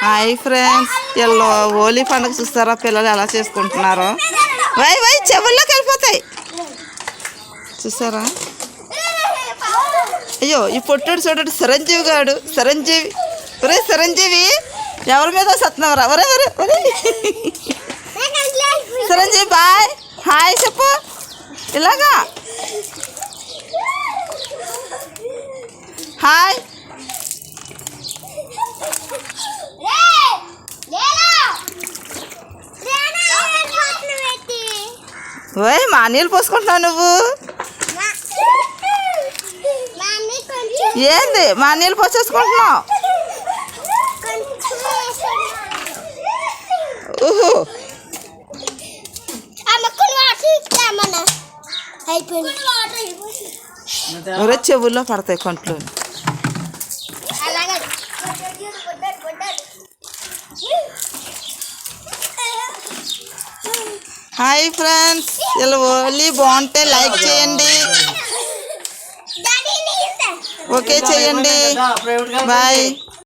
Hi friends, వీళ్ళు హోలీ పండుగ చూస్తారా పిల్లలు ఎలా చేసుకుంటున్నారో. వై వై చెవుల్లోకి వెళ్ళిపోతాయి చూసారా. అయ్యో ఈ పొట్టుడు చూడండి, చిరంజీవి గాడు. చిరంజీవి, ఒరే చిరంజీవి ఎవరి మీద సత్తున్నావరా? ఒరే ఒరే ఒరే చిరంజీవి బాయ్ హాయ్ చెప్పు. ఇలాగా హాయ్. ఓయ్ మా నీళ్ళు పోసుకుంటున్నావు నువ్వు. ఏంది మా నీళ్ళు పోసేసుకుంటున్నావు? ఊహు ఒరే చెవుల్లో పడతాయి కంట్లు. హాయ్ ఫ్రెండ్స్, ఇలా హోలీ బాగుంటే లైక్ చేయండి, ఓకే చేయండి, బాయ్.